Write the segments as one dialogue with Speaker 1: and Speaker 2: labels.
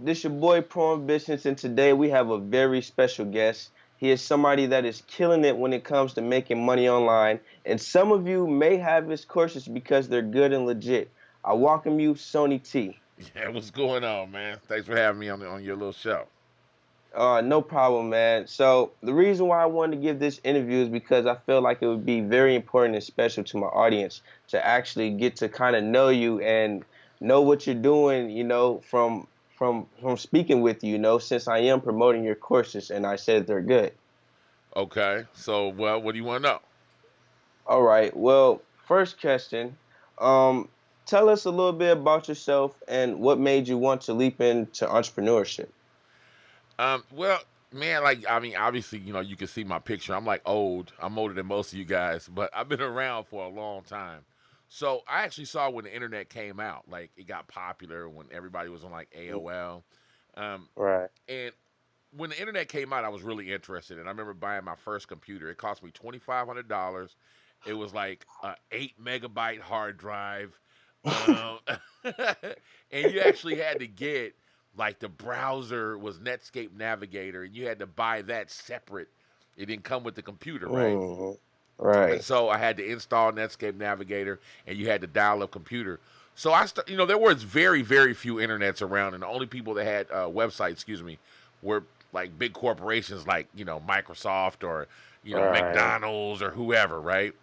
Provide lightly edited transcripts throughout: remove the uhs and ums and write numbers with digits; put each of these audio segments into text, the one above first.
Speaker 1: This your boy Pro Ambitionz, and today we have a very special guest. He is somebody that is killing it when it comes to making money online, and some of you may have his courses because they're good and legit. I welcome you, Sonny T.
Speaker 2: Yeah, what's going on, man? Thanks for having me on your little show.
Speaker 1: No problem, man. So the reason why I wanted to give this interview is because I feel like it would be very important and special to my audience to actually get to kind of know you and know what you're doing, from speaking with you, since I am promoting your courses and I said they're good.
Speaker 2: Okay, so what do you want to know?
Speaker 1: All right. Well, first question, um, tell us a little bit about yourself and what made you want to leap into entrepreneurship.
Speaker 2: Well, man, like I mean, obviously, you can see my picture. I'm like old. I'm older than most of you guys, but I've been around for a long time. So I actually saw when the internet came out, like it got popular when everybody was on like AOL, um,
Speaker 1: Right.
Speaker 2: and when the internet came out, I was really interested, and I remember buying my first computer. It cost me $2,500. It was like a 8 megabyte hard drive, um, and you actually had to get like the browser was Netscape Navigator, and you had to buy that separate. It didn't come with the computer, right?
Speaker 1: Hmm.
Speaker 2: And
Speaker 1: Right.
Speaker 2: so I had to install Netscape Navigator, and you had to dial up computer. So there was very, very few internets around, and the only people that had websites, were like big corporations like Microsoft or
Speaker 1: Right.
Speaker 2: McDonald's or whoever, right?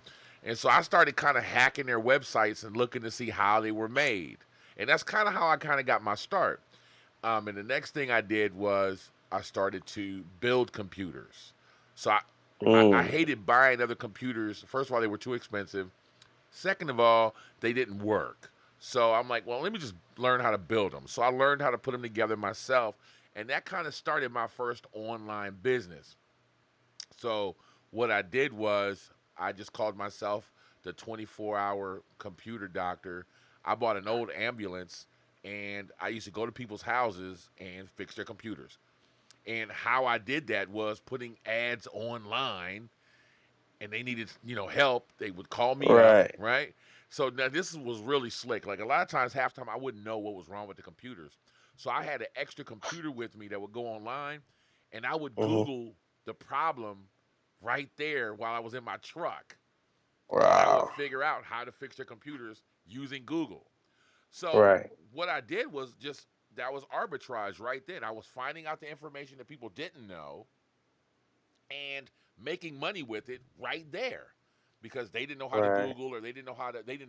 Speaker 2: And so I started kind of hacking their websites and looking to see how they were made, and that's kind of how I kind of got my start. And the next thing I did was I started to build computers. So I
Speaker 1: Mm.
Speaker 2: hated buying other computers. First of all, they were too expensive. Second of all, they didn't work. So I'm like, well, let me just learn how to build them. So I learned how to put them together myself. And that kind of started my first online business. So what I did was I just called myself the 24-hour computer doctor. I bought an old ambulance and I used to go to people's houses and fix their computers. And how I did that was putting ads online, and they needed help. They would call me up,
Speaker 1: Right.
Speaker 2: right? So now this was really slick. Like a lot of times, half time I wouldn't know what was wrong with the computers. So I had an extra computer with me that would go online, and I would
Speaker 1: Hmm.
Speaker 2: Google the problem right there while I was in my truck, and I would
Speaker 1: Wow.
Speaker 2: figure out how to fix their computers using Google. So
Speaker 1: Right.
Speaker 2: what I did was just that was arbitrage right then. I was finding out the information that people didn't know and making money with it right there because they didn't know how to
Speaker 1: Right.
Speaker 2: Google or they didn't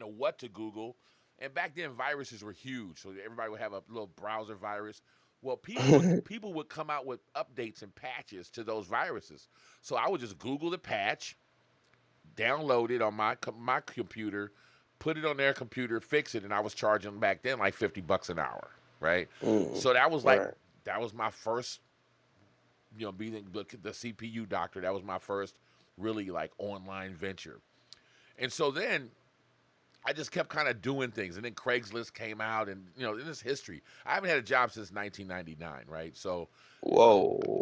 Speaker 2: know what to Google. And back then viruses were huge, so everybody would have a little browser virus. Well, people would come out with updates and patches to those viruses. So I would just Google the patch, download it on my computer, put it on their computer, fix it, and I was charging back then like $50 an hour, right?
Speaker 1: Mm.
Speaker 2: So that was like
Speaker 1: Right.
Speaker 2: that was my first, being the CPU doctor. That was my first really like online venture, and so then I just kept kind of doing things, and then Craigslist came out, and in this history, I haven't had a job since 1999, right? So,
Speaker 1: Whoa.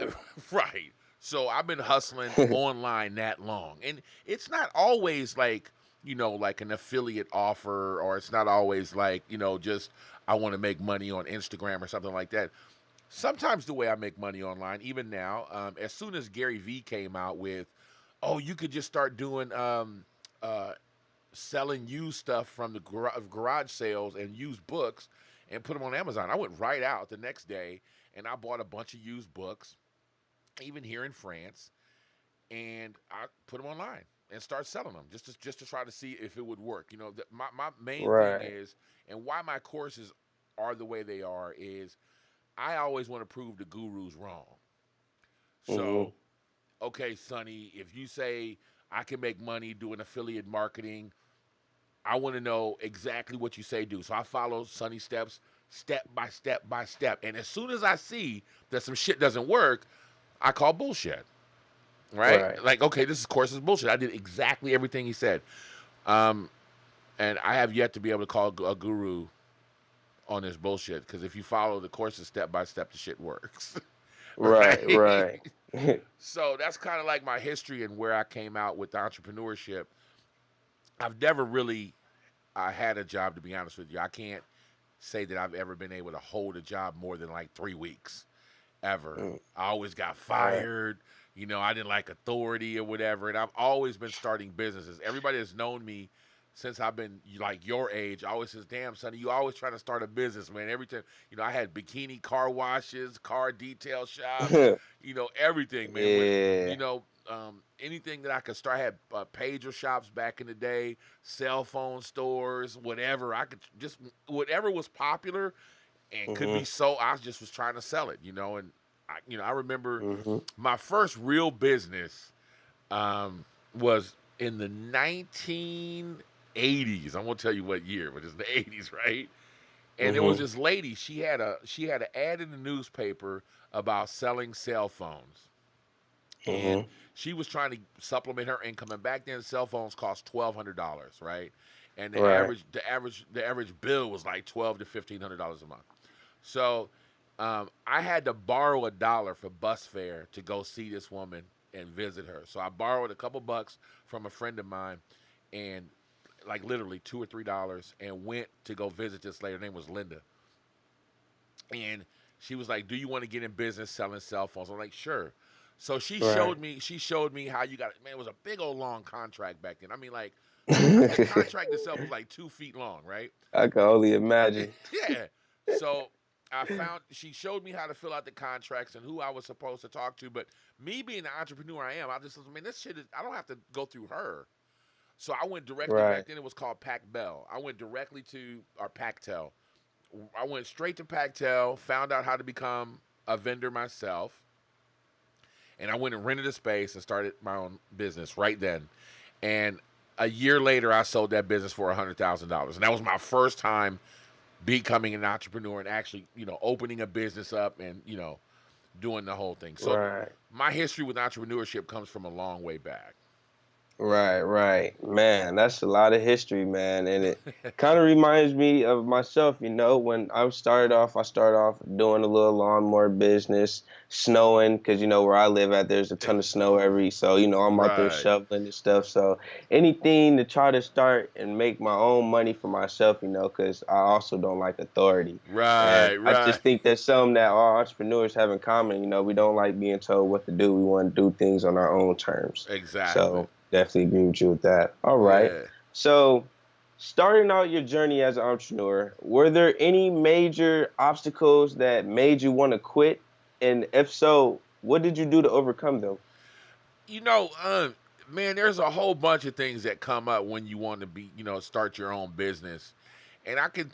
Speaker 2: right. So I've been hustling online that long, and it's not always like like an affiliate offer, or it's not always like just I want to make money on Instagram or something like that. Sometimes the way I make money online, even now, as soon as Gary Vee came out with, oh, you could just start doing uh, selling used stuff from the garage sales and used books and put them on Amazon. I went right out the next day and I bought a bunch of used books, even here in France, and I put them online and start selling them just to try to see if it would work. My main thing
Speaker 1: Right.
Speaker 2: is, and why my courses are the way they are is I always want to prove the gurus wrong.
Speaker 1: Hmm.
Speaker 2: So, okay, Sonny, if you say I can make money doing affiliate marketing, I want to know exactly what you say do. So I follow Sonny steps, step by step by step. And as soon as I see that some shit doesn't work, I call bullshit. Right?
Speaker 1: Right.
Speaker 2: Like, okay, this course is bullshit. I did exactly everything he said. Um, and I have yet to be able to call a guru on this bullshit because if you follow the courses step by step, the shit works.
Speaker 1: Right.
Speaker 2: Right?
Speaker 1: Right.
Speaker 2: So that's kind of like my history and where I came out with entrepreneurship. I've never really had a job, to be honest with you. I can't say that I've ever been able to hold a job more than like 3 weeks ever.
Speaker 1: Mm.
Speaker 2: I always got
Speaker 1: Right.
Speaker 2: fired. I didn't like authority or whatever. And I've always been starting businesses. Everybody that's known me since I've been like your age always says, "Damn, Sonny, you always trying to start a business, man." Every time, I had bikini car washes, car detail shops, everything, man.
Speaker 1: Yeah.
Speaker 2: Anything that I could start. I had pager shops back in the day, cell phone stores, whatever. I could just, whatever was popular and could be
Speaker 1: Mhm.
Speaker 2: sold. I just was trying to sell it, and I remember
Speaker 1: Mhm.
Speaker 2: my first real business was in the 1980s. I won't tell you what year, but it's the 80s, right? And there was
Speaker 1: Mhm.
Speaker 2: this lady. She had an ad in the newspaper about selling cell phones, and
Speaker 1: Mhm.
Speaker 2: she was trying to supplement her income. And back then, cell phones cost $1,200, right? And the
Speaker 1: Right.
Speaker 2: average the average the average bill was like $1,200 to $1,500 a month. So I had to borrow $1 for bus fare to go see this woman and visit her. So I borrowed a couple bucks from a friend of mine, and like literally $2 or $3, and went to go visit this lady. Her name was Linda, and she was like, "Do you want to get in business selling cell phones?" I'm like, "Sure." So she
Speaker 1: Right.
Speaker 2: showed me. She showed me how you got it. Man, it was a big old long contract back then. I mean, like the contract itself was like 2 feet long, right?
Speaker 1: I can only imagine.
Speaker 2: Yeah. So she showed me how to fill out the contracts and who I was supposed to talk to. But me being the entrepreneur I am, I just, I mean, this shit is, I don't have to go through her. So I went directly, back
Speaker 1: Right.
Speaker 2: then it was called Pac Bell. I went directly to, or Pactel. I went straight to Pactel, found out how to become a vendor myself, and I went and rented a space and started my own business right then. And a year later, I sold that business for $100,000, and that was my first time becoming an entrepreneur and actually, opening a business up and doing the whole thing. So
Speaker 1: Right.
Speaker 2: my history with entrepreneurship comes from a long way back.
Speaker 1: Right, right. Man, that's a lot of history, man. And it kind of reminds me of myself, when I started off doing a little lawnmower business, snowing, because, where I live at, there's a ton of snow so, I'm out there
Speaker 2: Right,
Speaker 1: shoveling and stuff. So anything to try to start and make my own money for myself, because I also don't like authority. And
Speaker 2: right,
Speaker 1: I
Speaker 2: right.
Speaker 1: just think that's something that all entrepreneurs have in common. We don't like being told what to do. We want to do things on our own terms.
Speaker 2: Exactly.
Speaker 1: So definitely agree with you with that. All right.
Speaker 2: Yeah.
Speaker 1: So starting out your journey as an entrepreneur, were there any major obstacles that made you want to quit? And if so, what did you do to overcome them?
Speaker 2: You know, man, there's a whole bunch of things that come up when you want to start your own business, and I can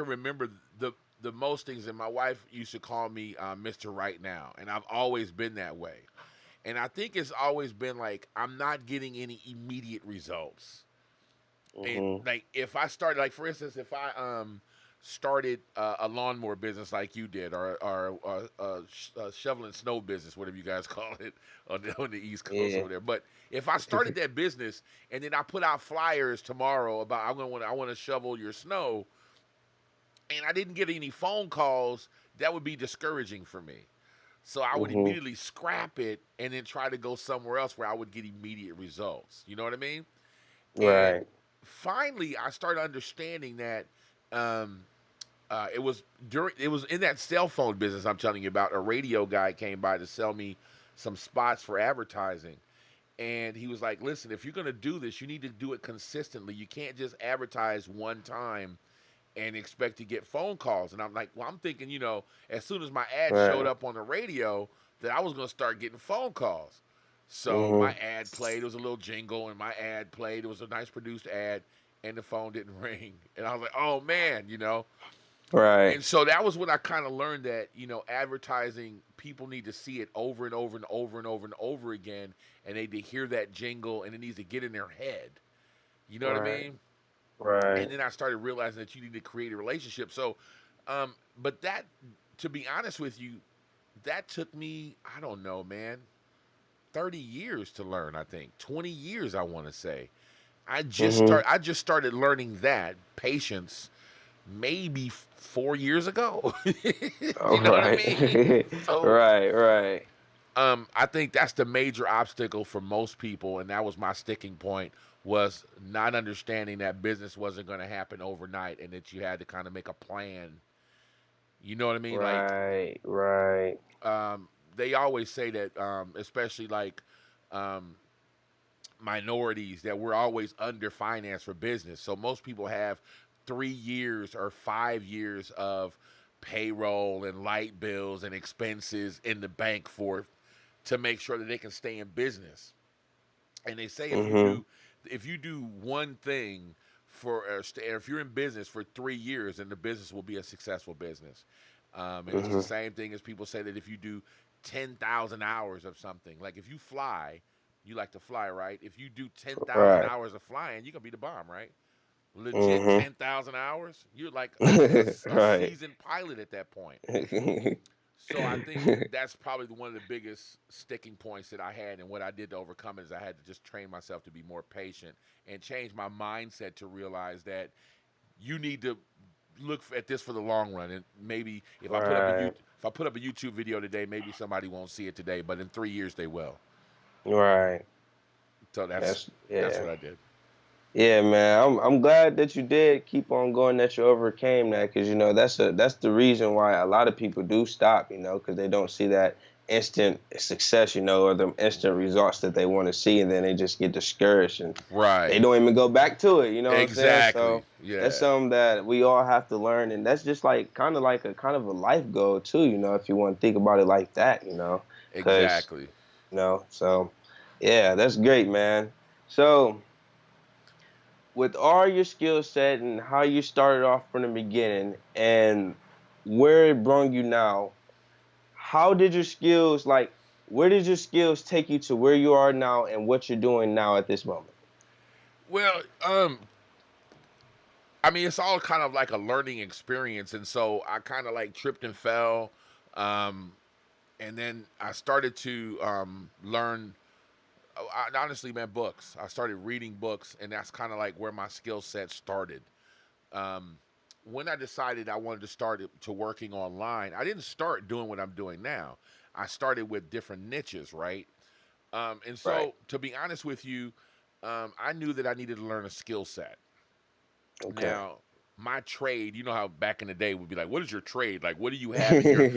Speaker 2: remember the most things. And my wife used to call me Mr. Right Now, and I've always been that way. And I think it's always been like I'm not getting any immediate results. And
Speaker 1: Mhm.
Speaker 2: like if I started, like for instance, if I started a lawnmower business like you did, or shoveling snow business, whatever you guys call it on the East Coast
Speaker 1: Yeah.
Speaker 2: over there. But if I started that business and then I put out flyers tomorrow about I want to shovel your snow, and I didn't get any phone calls, that would be discouraging for me. So I would
Speaker 1: Mhm.
Speaker 2: immediately scrap it and then try to go somewhere else where I would get immediate results. You know what I mean? And
Speaker 1: Right.
Speaker 2: finally, I started understanding that um, it was in that cell phone business I'm telling you about. A radio guy came by to sell me some spots for advertising, and he was like, "Listen, if you're gonna do this, you need to do it consistently. You can't just advertise one time and expect to get phone calls." And I'm like, "Well, I'm thinking, as soon as my ad showed
Speaker 1: Right.
Speaker 2: up on the radio, that I was gonna start getting phone calls." So my
Speaker 1: Mhm.
Speaker 2: ad played. It was a little jingle, and my ad played. It was a nice produced ad, and the phone didn't ring. And I was like, "Oh man."
Speaker 1: Right.
Speaker 2: And so that was when I kind of learned that advertising, people need to see it over and over and over and over and over again, and they need to hear that jingle, and it needs to get in their head. You know what I
Speaker 1: Right.
Speaker 2: mean? And
Speaker 1: Right.
Speaker 2: then I started realizing that you need to create a relationship. So, but that, to be honest with you, that took me, I don't know, man, 30 years to learn. I think 20 years. I want to say.
Speaker 1: Mhm.
Speaker 2: I just started learning that patience maybe 4 years ago.
Speaker 1: All
Speaker 2: You know what I
Speaker 1: right.
Speaker 2: mean? So
Speaker 1: Right. Right.
Speaker 2: I think that's the major obstacle for most people, and that was my sticking point was not understanding that business wasn't going to happen overnight and that you had to kind of make a plan. You know what I mean? Like,
Speaker 1: Right, right.
Speaker 2: they always say that, especially like um, minorities, that we're always underfinanced for business. So most people have 3 years or 5 years of payroll and light bills and expenses in the bank for to make sure that they can stay in business. And they say
Speaker 1: Mhm.
Speaker 2: if you do one thing for if you're in business for 3 years, then the business will be a successful business. And it's the
Speaker 1: Mhm.
Speaker 2: same thing as people say that if you do 10,000 hours of something, like if you fly, you like to fly, right? If you do 10,000
Speaker 1: Right.
Speaker 2: hours of flying, you're gonna be the bomb, right? Legit
Speaker 1: Mhm.
Speaker 2: 10,000 hours, you're like a
Speaker 1: Right.
Speaker 2: seasoned pilot at that point. So I think that's probably one of the biggest sticking points that I had, and what I did to overcome it is I had to just train myself to be more patient and change my mindset to realize that you need to look at this for the long run. And maybe
Speaker 1: Right.
Speaker 2: if I put up a YouTube video today, maybe somebody won't see it today, but in 3 years they will.
Speaker 1: Right.
Speaker 2: So
Speaker 1: That's
Speaker 2: that's
Speaker 1: yeah.
Speaker 2: what I did.
Speaker 1: Yeah, man. I'm glad that you did keep on going, that you overcame that, because that's the reason why a lot of people do stop, because they don't see that instant success, or the instant results that they want to see, and then they just get discouraged and they
Speaker 2: Right.
Speaker 1: don't even go back to it. You know what I'm saying?
Speaker 2: Exactly.
Speaker 1: So that's
Speaker 2: Yeah.
Speaker 1: something that we all have to learn, and that's just like kind of a life goal too. If you want to think about it like that, because
Speaker 2: Exactly.
Speaker 1: so yeah, that's great, man. So with all your skill set and how you started off from the beginning and where it brought you now, how did your skills like where did your skills take you to where you are now and what you're doing now at this moment?
Speaker 2: Well, I mean, it's all kind of like a learning experience, and so I kind of like tripped and fell, um, and then I started to learn. Honestly, man, books. I started reading books, and that's kind of like where my skill set started. Um, when I decided I wanted to start to working online, I didn't start doing what I'm doing now. I started with different niches, right? And
Speaker 1: Right.
Speaker 2: so, to be honest with you, I knew that I needed to learn a skill set.
Speaker 1: Okay.
Speaker 2: Now, my trade, you know how back in the day would be like, what is your trade? Like, what do you have in your,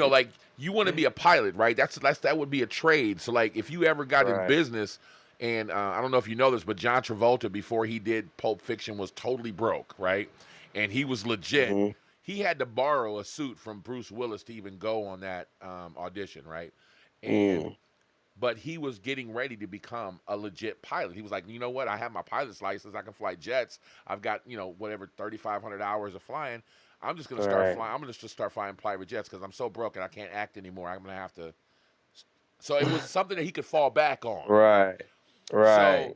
Speaker 2: like you want to be a pilot, right? That would be a trade. So like, if you ever got in
Speaker 1: Right.
Speaker 2: business, and I don't know if you know this, but John Travolta before he did Pulp Fiction was totally broke, right? And he was legit.
Speaker 1: Mhm.
Speaker 2: He had to borrow a suit from Bruce Willis to even go on that audition, right? And
Speaker 1: Mm.
Speaker 2: but he was getting ready to become a legit pilot. He was like, you know what? I have my pilot's license. I can fly jets. I've got whatever 3,500 hours of flying. I'm just gonna start
Speaker 1: Right.
Speaker 2: flying. I'm gonna just start flying private jets because I'm so broke and I can't act anymore. I'm gonna have to. So it was something that he could fall back on.
Speaker 1: Right.
Speaker 2: So
Speaker 1: Right.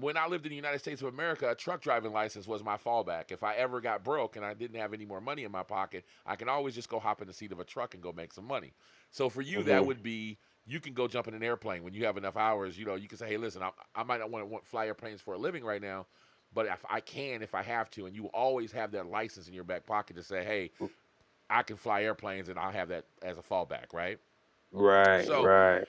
Speaker 2: when I lived in the United States of America, a truck driving license was my fallback. If I ever got broke and I didn't have any more money in my pocket, I can always just go hop in the seat of a truck and go make some money. So for you, that
Speaker 1: Mhm.
Speaker 2: would be you can go jump in an airplane when you have enough hours. You can say, hey, listen, I might not want to fly airplanes for a living right now, but if I have to, and you always have that license in your back pocket to say, hey, I can fly airplanes, and I'll have that as a fallback, right?
Speaker 1: Right.
Speaker 2: So,
Speaker 1: Right.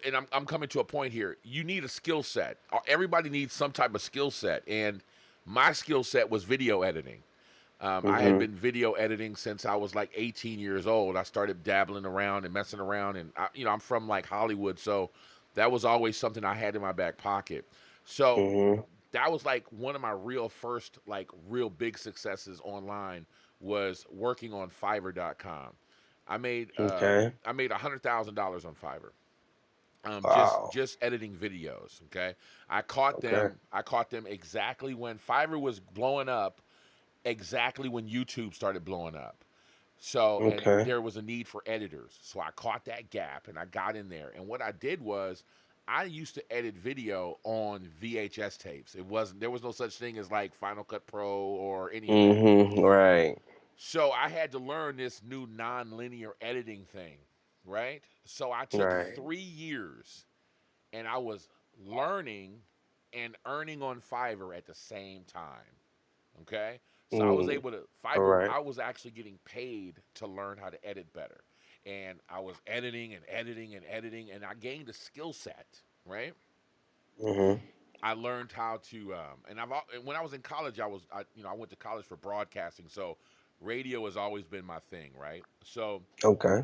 Speaker 2: and I'm coming to a point here. You need a skill set. Everybody needs some type of skill set, and my skill set was video editing. I had
Speaker 1: Mhm.
Speaker 2: been video editing since I was like 18 years old. I started dabbling around and messing around, and I'm from like Hollywood, so that was always something I had in my back pocket. So
Speaker 1: Mhm.
Speaker 2: that was like one of my real first like real big successes online was working on Fiverr.com.
Speaker 1: Okay.
Speaker 2: I made $100,000 on Fiverr.
Speaker 1: Wow.
Speaker 2: Just editing videos. Okay,
Speaker 1: Okay.
Speaker 2: I caught them exactly when Fiverr was blowing up, exactly when YouTube started blowing up. So, and
Speaker 1: Okay.
Speaker 2: there was a need for editors. So I caught that gap and I got in there. And what I did was I used to edit video on VHS tapes. There was no such thing as like Final Cut Pro or any of that.
Speaker 1: Mhm. Right.
Speaker 2: So I had to learn this new non-linear editing thing, right? So I took
Speaker 1: Right.
Speaker 2: 3 years and I was learning and earning on Fiverr at the same time. Okay. So I was
Speaker 1: Mm.
Speaker 2: able to
Speaker 1: All
Speaker 2: Fiverr.
Speaker 1: right.
Speaker 2: I was actually getting paid to learn how to edit better, and I was editing and editing and editing, and I gained a skill set. Right.
Speaker 1: Mhm.
Speaker 2: I learned how to, and when I was in college, I went to college for broadcasting, so radio has always been my thing, right? So
Speaker 1: Okay.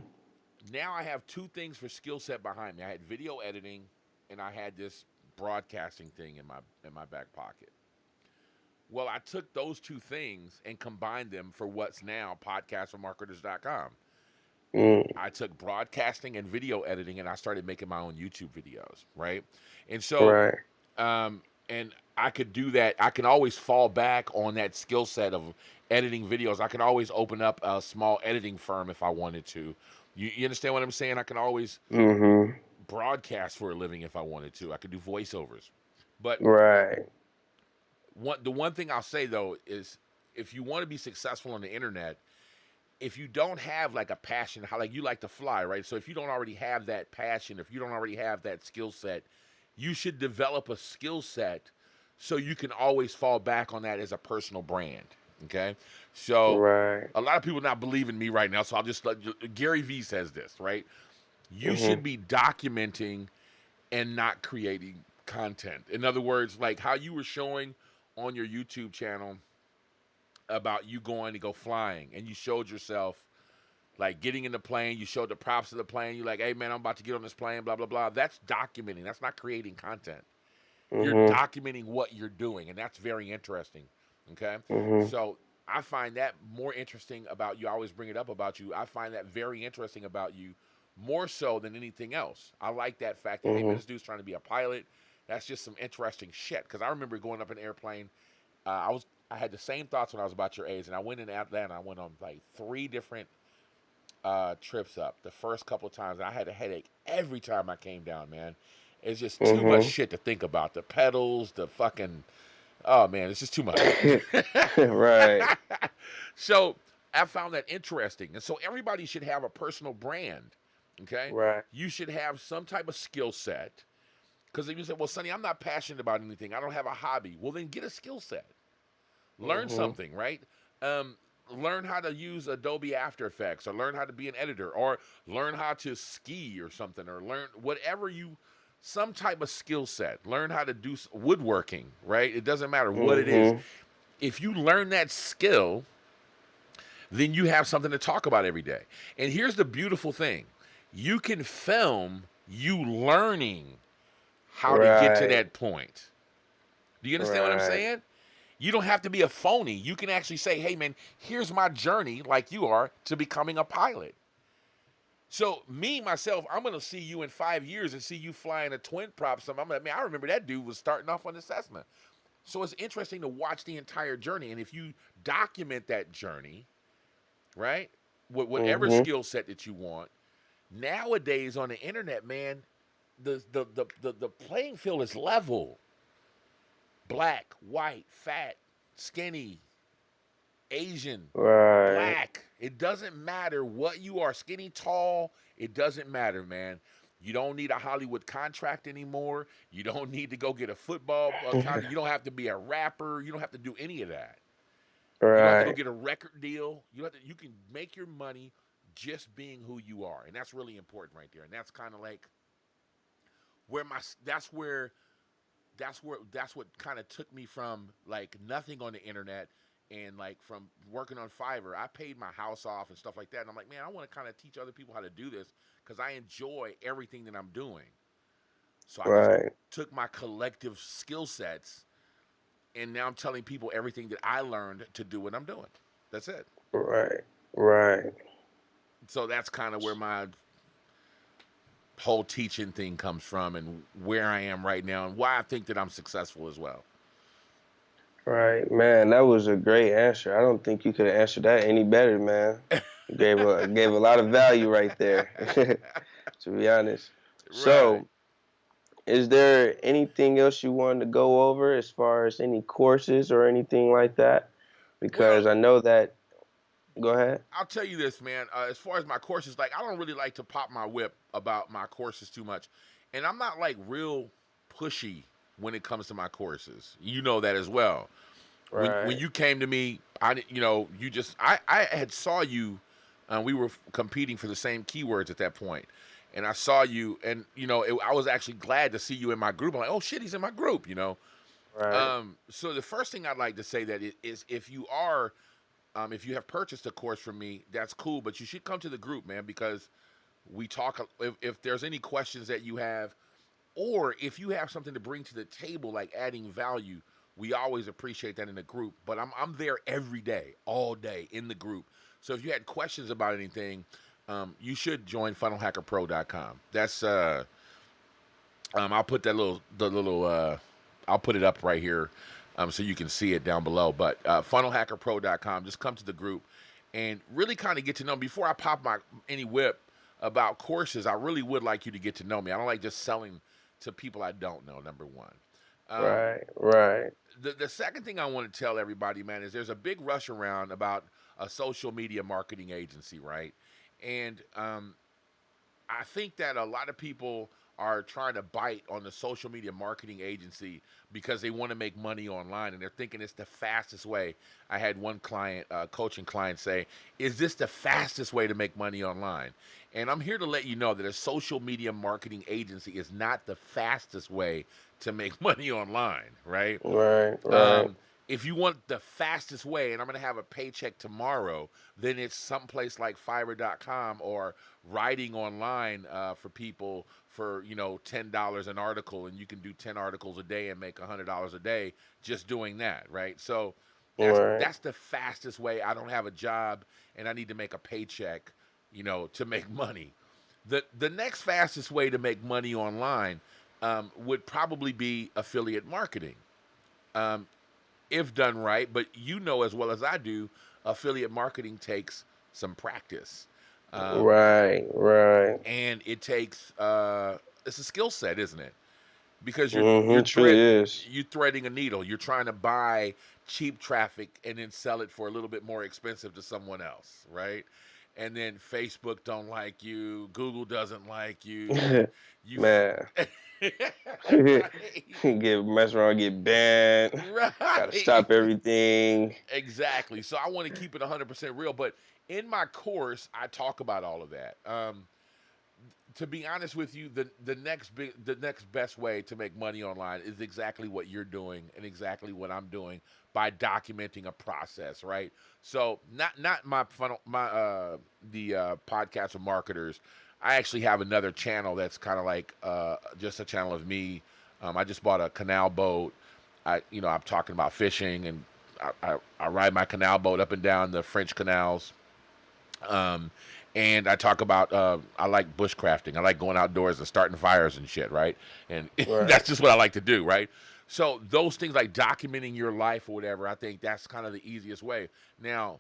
Speaker 2: now I have two things for skill set behind me. I had video editing, and I had this broadcasting thing in my back pocket. Well, I took those two things and combined them for what's now podcastformarketers.com.
Speaker 1: Mm,
Speaker 2: I took broadcasting and video editing and I started making my own YouTube videos, right? And so,
Speaker 1: right.
Speaker 2: um, and I could do that. I can always fall back on that skill set of editing videos. I can always open up a small editing firm if I wanted to. You understand what I'm saying? I can always
Speaker 1: Mhm.
Speaker 2: broadcast for a living if I wanted to. I could do voiceovers. But
Speaker 1: Right.
Speaker 2: the one thing I'll say though is if you want to be successful on the internet, if you don't have like a passion, how like you like to fly, right? So if you don't already have that passion, if you don't already have that skill set, you should develop a skill set so you can always fall back on that as a personal brand. Okay, so
Speaker 1: Right.
Speaker 2: a lot of people not believe in me right now, so I'll just let Gary Vee says this, right? You
Speaker 1: Mhm.
Speaker 2: should be documenting and not creating content. In other words, like how you were showing on your YouTube channel about you going to go flying and you showed yourself like getting in the plane, you showed the props of the plane, you're like, hey man, I'm about to get on this plane, blah, blah, blah. That's documenting. That's not creating content. You're
Speaker 1: Mhm.
Speaker 2: documenting what you're doing, and that's very interesting. Okay?
Speaker 1: Mhm.
Speaker 2: So I find that more interesting about you. I always bring it up about you. I find that very interesting about you more so than anything else. I like that fact that, hey man,
Speaker 1: Mhm.
Speaker 2: this dude's trying to be a pilot. That's just some interesting shit. Because I remember going up in an airplane. I had the same thoughts when I was about your age, and I went in Atlanta. I went on like 3 different trips up. The first couple of times, I had a headache every time I came down. Man, it's just too much
Speaker 1: Mhm.
Speaker 2: shit to think about. The pedals, the fucking oh man, it's just too much.
Speaker 1: Right.
Speaker 2: So I found that interesting, and so everybody should have a personal brand. Okay,
Speaker 1: Right.
Speaker 2: you should have some type of skill set. Because if you say, "Well, Sonny, I'm not passionate about anything. I don't have a hobby." Well, then get a skill set. Learn
Speaker 1: Mhm.
Speaker 2: something, right? Um, learn how to use Adobe After Effects, or learn how to be an editor, or learn how to ski or something, or learn whatever you, some type of skill set. Learn how to do woodworking, right? It doesn't matter what it is.
Speaker 1: Mhm.
Speaker 2: If you learn that skill, then you have something to talk about every day. And here's the beautiful thing: you can film you learning how to get to
Speaker 1: Right.
Speaker 2: that point. Do you understand what I'm
Speaker 1: Right.
Speaker 2: saying? You don't have to be a phony. You can actually say, hey, man, here's my journey, like you are, to becoming a pilot. So, me, myself, I'm going to see you in 5 years and see you flying a twin prop. Something. I'm like, man, I remember that dude was starting off on the Cessna. So, it's interesting to watch the entire journey. And if you document that journey, right, with whatever
Speaker 1: Mhm.
Speaker 2: skill set that you want, nowadays on the internet, man, the playing field is level. Black, white, fat, skinny, Asian,
Speaker 1: Right.
Speaker 2: black. It doesn't matter what you are, skinny, tall. It doesn't matter, man. You don't need a Hollywood contract anymore. You don't need to go get a football contract. You don't have to be a rapper. You don't have to do any of that. You don't have to go
Speaker 1: Right.
Speaker 2: get a record deal. You can make your money just being who you are, and that's really important right there. And that's kind of like where my that's what kind of took me from like nothing on the internet and like from working on Fiverr. I paid my house off and stuff like that. And I'm like, man, I want to kind of teach other people how to do this because I enjoy everything that I'm doing. So I just
Speaker 1: Right.
Speaker 2: took my collective skill sets and now I'm telling people everything that I learned to do what I'm doing. That's it.
Speaker 1: Right. Right.
Speaker 2: So that's kind of where my whole teaching thing comes from and where I am right now and why I think that I'm successful as well.
Speaker 1: Right. Man, that was a great answer. I don't think you could have answered that any better, man. You gave a lot of value right there, to be honest.
Speaker 2: Right.
Speaker 1: So, is there anything else you wanted to go over as far as any courses or anything like that?
Speaker 2: Well,
Speaker 1: Because I know that. Go ahead.
Speaker 2: I'll tell you this, man. As far as my courses, like I don't really like to pop my whip about my courses too much, and I'm not like real pushy when it comes to my courses. You know that as well. When
Speaker 1: Right.
Speaker 2: you came to me, I you know you just I had saw you We were competing for the same keywords at that point, and I saw you, and I was actually glad to see you in my group. I'm like, oh shit, he's in my group,
Speaker 1: Right.
Speaker 2: So the first thing I'd like to say that is if you have purchased a course from me, that's cool, but you should come to the group, man, because we talk. If there's any questions that you have, or if you have something to bring to the table, like adding value, we always appreciate that in the group. But I'm there every day, all day in the group. So if you had questions about anything, you should join funnelhackerpro.com. That's I'll put I'll put it up right here, so you can see it down below. But funnelhackerpro.com. Just come to the group and really kind of get to know me. Before I pop any whip about courses, I really would like you to get to know me. I don't like just selling to people I don't know. Number one. Um,
Speaker 1: Right. Right.
Speaker 2: the second thing I want to tell everybody, man, is there's a big rush around about a social media marketing agency, right? And I think that a lot of people are trying to bite on the social media marketing agency because they want to make money online, and they're thinking it's the fastest way. I had one client, coaching client, say, "Is this the fastest way to make money online?" And I'm here to let you know that a social media marketing agency is not the fastest way to make money online, right?
Speaker 1: Right. Right.
Speaker 2: Um, if you want the fastest way, and I'm going to have a paycheck tomorrow, then it's someplace like Fiverr.com or writing online for people for $10 an article, and you can do 10 articles a day and make $100 a day just doing that, right? So
Speaker 1: Right.
Speaker 2: that's the fastest way. I don't have a job and I need to make a paycheck, to make money. The next fastest way to make money online would probably be affiliate marketing. Um, if done right. But as well as I do, affiliate marketing takes some practice, um,
Speaker 1: Right. Right.
Speaker 2: and it takes it's a skill set, isn't it? Because
Speaker 1: Mm-hmm. It truly is.
Speaker 2: you're threading a needle. You're trying to buy cheap traffic and then sell it for a little bit more expensive to someone else, right? And then Facebook don't like you, Google doesn't like you, you
Speaker 1: Man.
Speaker 2: right,
Speaker 1: Get mess around, get banned. Gotta
Speaker 2: right.
Speaker 1: stop everything.
Speaker 2: Exactly. So I want to keep it 100% real, but in my course, I talk about all of that. To be honest with you, the next best way to make money online is exactly what you're doing and exactly what I'm doing by documenting a process, right? So not my funnel my the podcast of marketers. I actually have another channel that's kind of like just a channel of me. I just bought a canal boat. I'm talking about fishing, and I ride my canal boat up and down the French canals. Um, and I talk about I like bushcrafting. I like going outdoors and starting fires and shit, right? And
Speaker 1: Right.
Speaker 2: that's just what I like to do, right? So those things like documenting your life or whatever, I think that's kind of the easiest way. Now,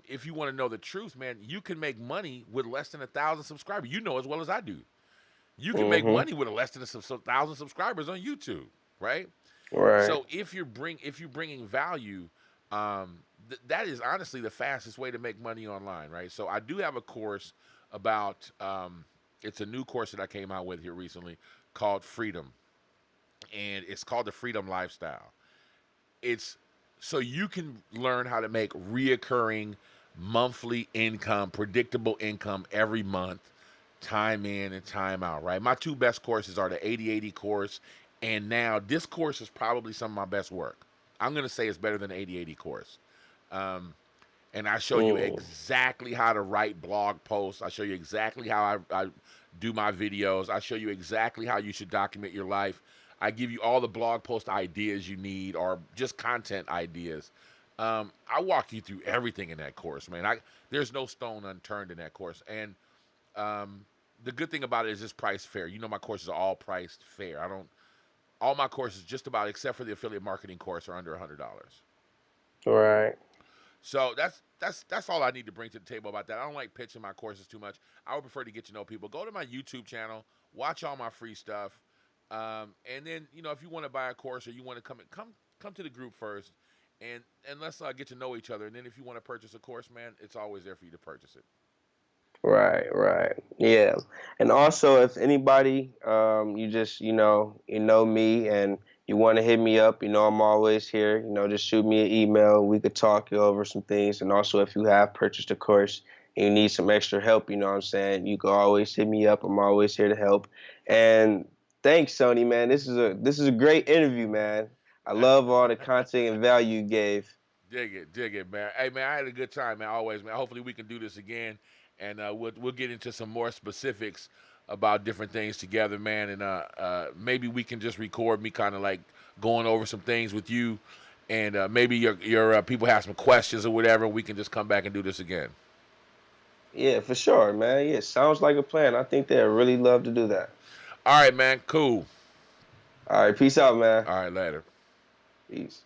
Speaker 2: if you want to know the truth, man, you can make money with less than 1,000 subscribers. You know as well as I do. You can make
Speaker 1: Mm-hmm.
Speaker 2: money with less than 1,000 subscribers on YouTube, right?
Speaker 1: Right.
Speaker 2: So if you're bringing value, that is honestly the fastest way to make money online, right? So I do have a course about it's a new course that I came out with here recently called Freedom, and it's called the Freedom Lifestyle. It's so you can learn how to make reoccurring monthly income, predictable income every month, time in and time out, right? My two best courses are the 80/80 course, and now this course is probably some of my best work. I'm going to say it's better than the 80/80 course. Um, and I show you
Speaker 1: Mm.
Speaker 2: exactly how to write blog posts. I show you exactly how I do my videos. I show you exactly how you should document your life. I give you all the blog post ideas you need or just content ideas. I walk you through everything in that course, man. There's no stone unturned in that course. And um, the good thing about it is it's priced fair. My courses are all priced fair. I don't. All my courses, just about except for the affiliate marketing course, are under $100.
Speaker 1: Right.
Speaker 2: So that's all I need to bring to the table about that. I don't like pitching my courses too much. I would prefer to get to know people. Go to my YouTube channel, watch all my free stuff, and then if you want to buy a course or you want to come to the group first, and let's get to know each other. And then if you want to purchase a course, man, it's always there for you to purchase it.
Speaker 1: Right, right. Yeah. And also if anybody you just, you know me and you want to hit me up, I'm always here. Just shoot me an email. We could talk over some things. And also if you have purchased a course, and you need some extra help, you know what I'm saying, you can always hit me up. I'm always here to help. And thanks, Sonny, man. This is a great interview, man. I love all the content and value you gave.
Speaker 2: Dig it, man. Hey, man, I had a good time, man. Always, man. Hopefully, we can do this again, and we'll get into some more specifics about different things together, man. And maybe we can just record me kind of like going over some things with you, and maybe your people have some questions or whatever. We can just come back and do this again.
Speaker 1: Yeah, for sure, man. Yeah, sounds like a plan. I think they'd really love to do that.
Speaker 2: All right, man. Cool.
Speaker 1: All right, peace out, man.
Speaker 2: All right, later.
Speaker 1: Peace.